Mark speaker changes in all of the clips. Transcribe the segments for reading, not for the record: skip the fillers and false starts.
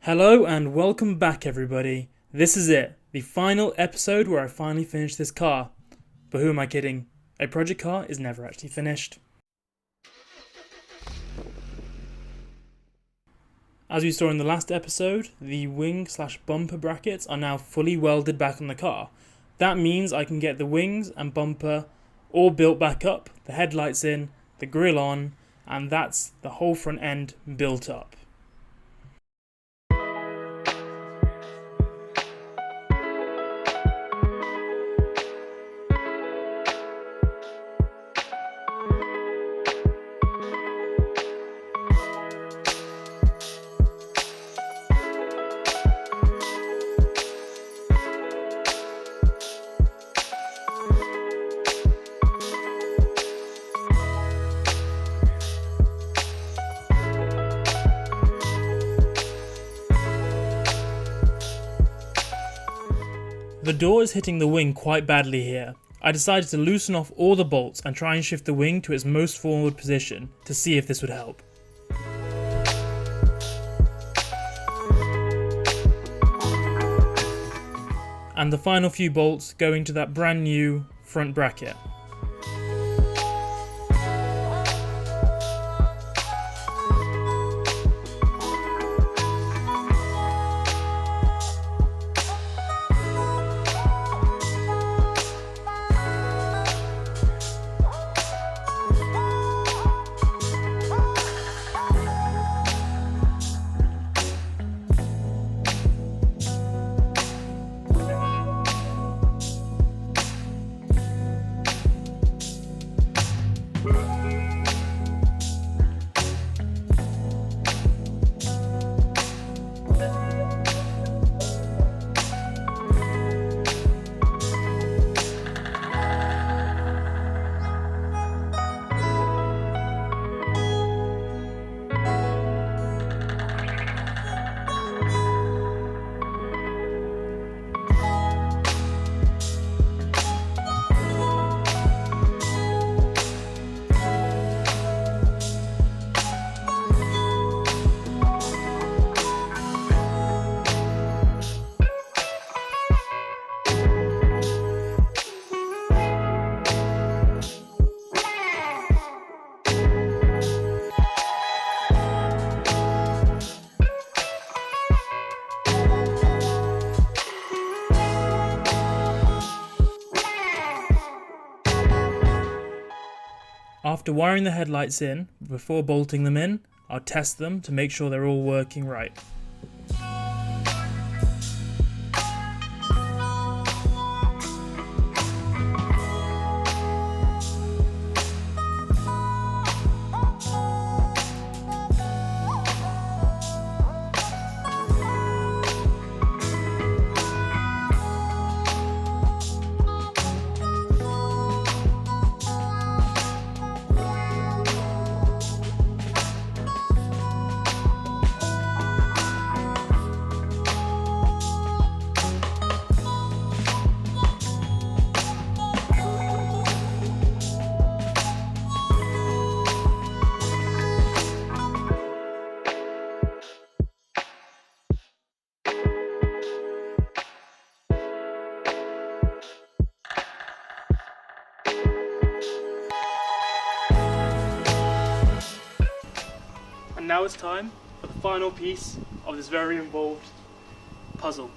Speaker 1: Hello and welcome back everybody. This is it, the final episode where I finally finished this car. But who am I kidding? A project car is never actually finished. As we saw in the last episode, the wing/bumper brackets are now fully welded back on the car. That means I can get the wings and bumper all built back up, the headlights in, the grille on, and that's the whole front end built up. The door is hitting the wing quite badly here. I decided to loosen off all the bolts and try and shift the wing to its most forward position to see if this would help. And the final few bolts going to that brand new front bracket. After wiring the headlights in, before bolting them in, I'll test them to make sure they're all working right. And now it's time for the final piece of this very involved puzzle.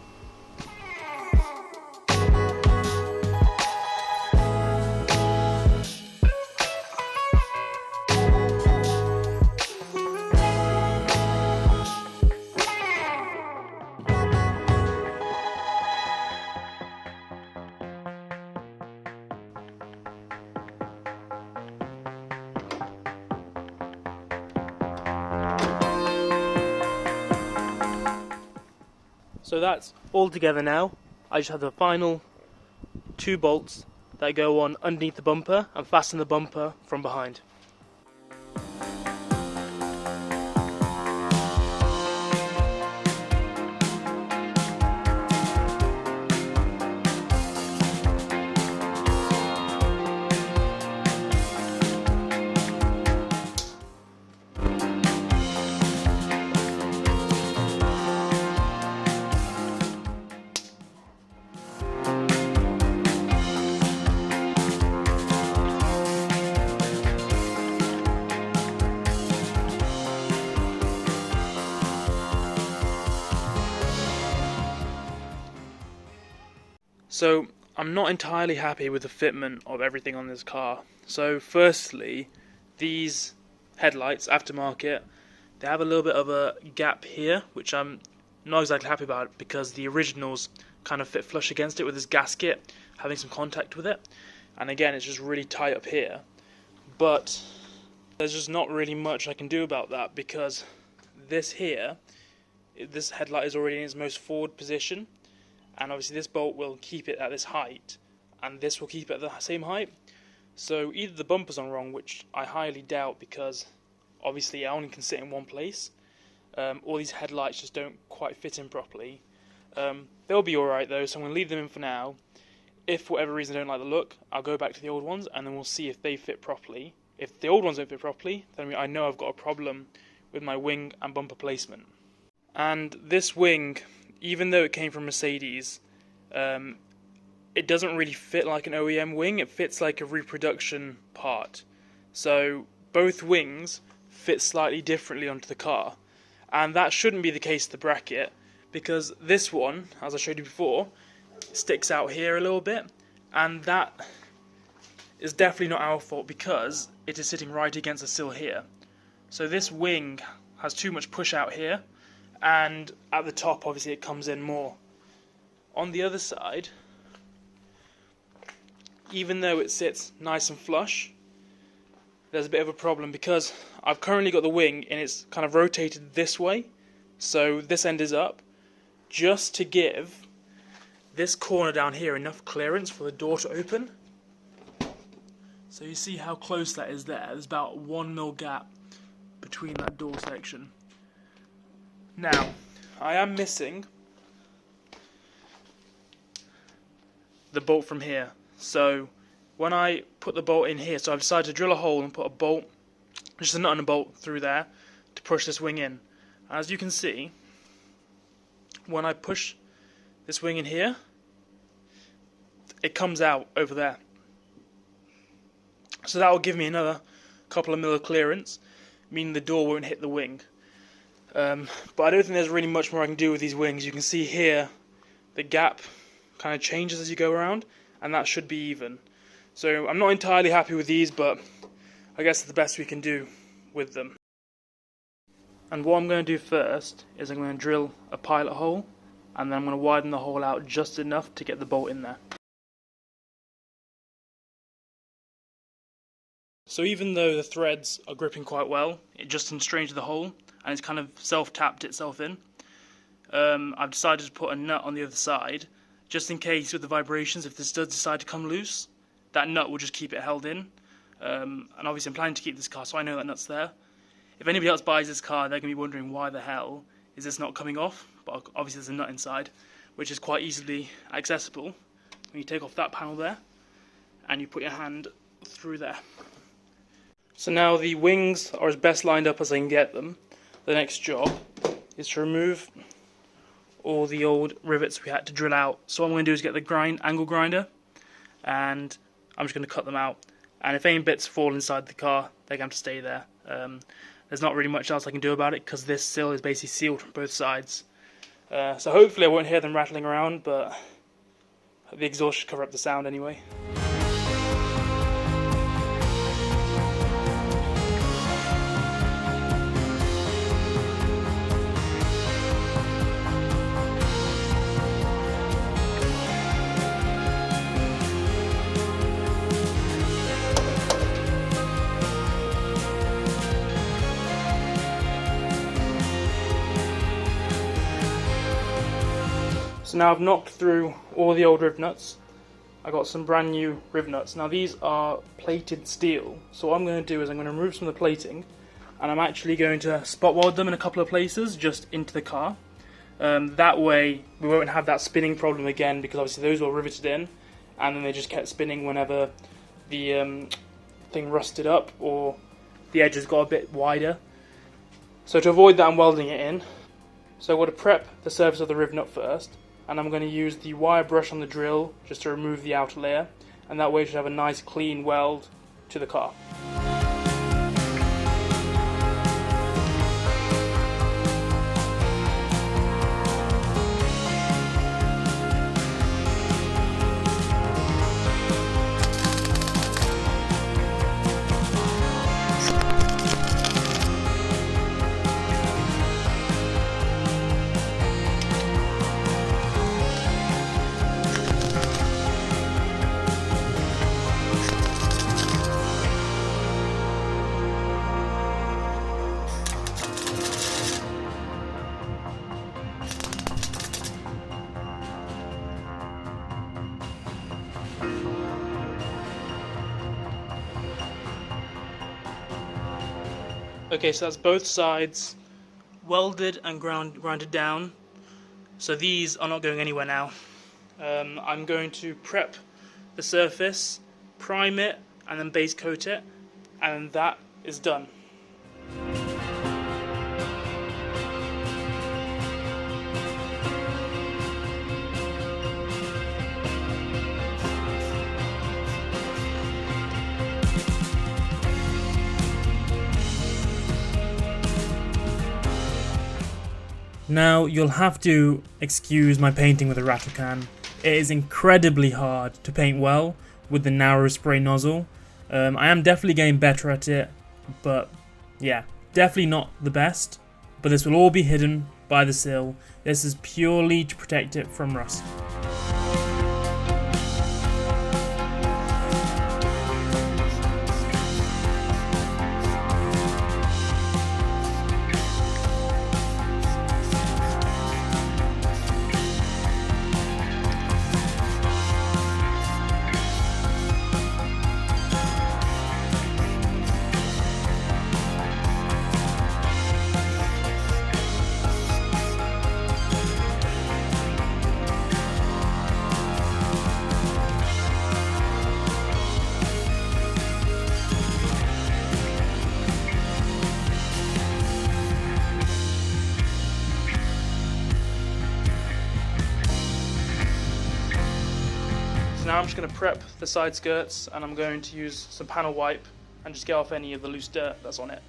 Speaker 1: So that's all together now. I just have the final 2 bolts that go on underneath the bumper and fasten the bumper from behind. So I'm not entirely happy with the fitment of everything on this car. So firstly, these headlights, aftermarket, they have a little bit of a gap here, which I'm not exactly happy about because the originals kind of fit flush against it with this gasket having some contact with it. And again, it's just really tight up here. But there's just not really much I can do about that because this here, this headlight is already in its most forward position, and obviously this bolt will keep it at this height, and this will keep it at the same height. So either the bumper's on wrong, which I highly doubt because obviously I only can sit in one place, or these headlights just don't quite fit in properly. They'll be alright though, so I'm going to leave them in for now. If for whatever reason I don't like the look, I'll go back to the old ones and then we'll see if they fit properly. If the old ones don't fit properly, then I know I've got a problem with my wing and bumper placement. And this wing, even though it came from Mercedes, it doesn't really fit like an OEM wing, it fits like a reproduction part. So both wings fit slightly differently onto the car. And that shouldn't be the case with the bracket, because this one, as I showed you before, sticks out here a little bit, and that is definitely not our fault because it is sitting right against the sill here. So this wing has too much push out here, and at the top obviously it comes in more. On the other side, even though it sits nice and flush, there's a bit of a problem because I've currently got the wing and it's kind of rotated this way, so this end is up, just to give this corner down here enough clearance for the door to open. So you see how close that is there. There's about 1 mil gap between that door section. Now, I am missing the bolt from here. So when I put the bolt in here, so I've decided to drill a hole and put a bolt, just a nut and a bolt through there to push this wing in. As you can see, when I push this wing in here, it comes out over there. So that will give me another couple of mil of clearance, meaning the door won't hit the wing. But I don't think there's really much more I can do with these wings. You can see here the gap kind of changes as you go around, and that should be even. So I'm not entirely happy with these, but I guess it's the best we can do with them. And what I'm going to do first is I'm going to drill a pilot hole, and then I'm going to widen the hole out just enough to get the bolt in there. So even though the threads are gripping quite well, it just constrains the hole and it's kind of self-tapped itself in. I've decided to put a nut on the other side, just in case with the vibrations, if this does decide to come loose, that nut will just keep it held in. And obviously I'm planning to keep this car, so I know that nut's there. If anybody else buys this car, they're going to be wondering why the hell is this not coming off, but obviously there's a nut inside, which is quite easily accessible. When you take off that panel there, and you put your hand through there. So now the wings are as best lined up as I can get them. The next job is to remove all the old rivets we had to drill out. So what I'm going to do is get the angle grinder, and I'm just going to cut them out. And if any bits fall inside the car, they're going to have to stay there. There's not really much else I can do about it because this sill is basically sealed from both sides. So hopefully I won't hear them rattling around, but the exhaust should cover up the sound anyway. So now I've knocked through all the old riv nuts. I got some brand new riv nuts. Now these are plated steel, so what I'm going to do is I'm going to remove some of the plating, and I'm actually going to spot weld them in a couple of places just into the car. That way we won't have that spinning problem again, because obviously those were riveted in and then they just kept spinning whenever the thing rusted up or the edges got a bit wider. So to avoid that, I'm welding it in. So I'm going to prep the surface of the riv nut first, and I'm going to use the wire brush on the drill just to remove the outer layer, and that way it should have a nice clean weld to the car. Okay, so that's both sides welded and grounded down. So these are not going anywhere now. I'm going to prep the surface, prime it, and then base coat it, and that is done. Now, you'll have to excuse my painting with a rattle can. It is incredibly hard to paint well with the narrow spray nozzle. I am definitely getting better at it, but yeah, definitely not the best. But this will all be hidden by the sill. This is purely to protect it from rust. Now I'm just going to prep the side skirts, and I'm going to use some panel wipe and just get off any of the loose dirt that's on it.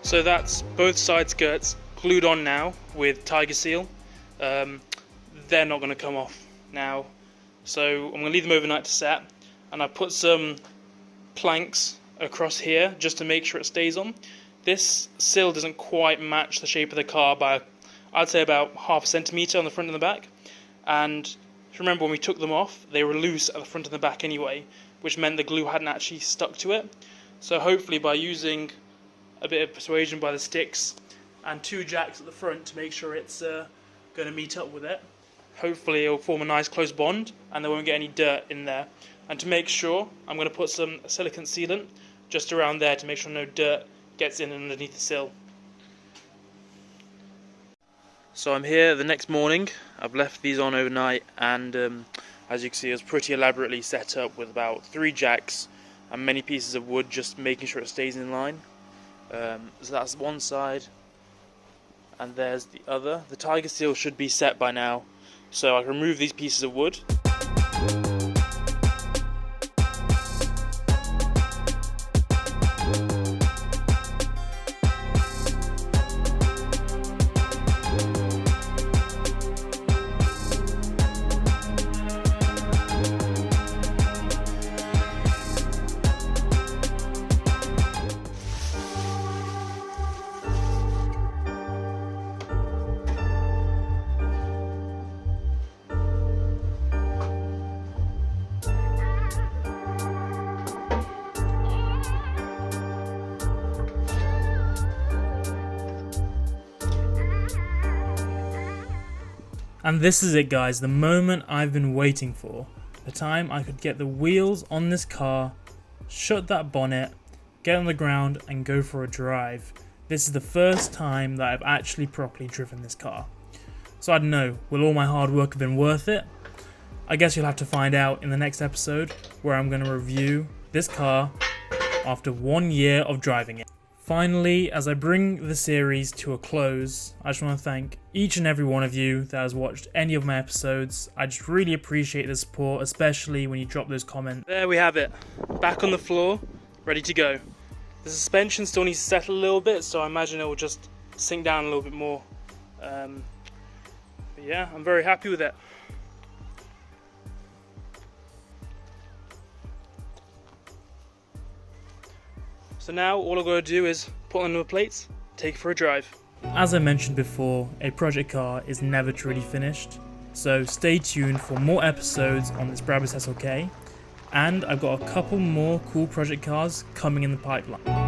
Speaker 1: So that's both side skirts glued on now with Tiger Seal. They're not going to come off now, so I'm going to leave them overnight to set, and I put some planks across here just to make sure it stays on. This sill doesn't quite match the shape of the car by, I'd say, about ½ centimetre on the front and the back, and remember when we took them off they were loose at the front and the back anyway, which meant the glue hadn't actually stuck to it. So hopefully by using a bit of persuasion by the sticks and 2 jacks at the front to make sure it's going to meet up with it, hopefully it'll form a nice close bond and there won't get any dirt in there. And to make sure, I'm going to put some silicone sealant just around there to make sure no dirt gets in underneath the sill. So I'm here the next morning. I've left these on overnight, and as you can see, it's pretty elaborately set up with about 3 jacks and many pieces of wood, just making sure it stays in line. So that's one side, and there's the other. The Tiger Seal should be set by now, so I can remove these pieces of wood. And this is it, guys, the moment I've been waiting for. The time I could get the wheels on this car shut that bonnet, get on the ground and go for a drive. This is the first time that I've actually properly driven this car. So I don't know, will all my hard work have been worth it? I guess you'll have to find out in the next episode, where I'm going to review this car after 1 year of driving it. Finally, as I bring the series to a close, I just want to thank each and every one of you that has watched any of my episodes. I just really appreciate the support, especially when you drop those comments. There we have it, back on the floor, ready to go. The suspension still needs to settle a little bit, so I imagine it will just sink down a little bit more. But yeah, I'm very happy with it. So now all I've got to do is put on the plates, take it for a drive. As I mentioned before, a project car is never truly finished, so stay tuned for more episodes on this BRABUS SLK, and I've got a couple more cool project cars coming in the pipeline.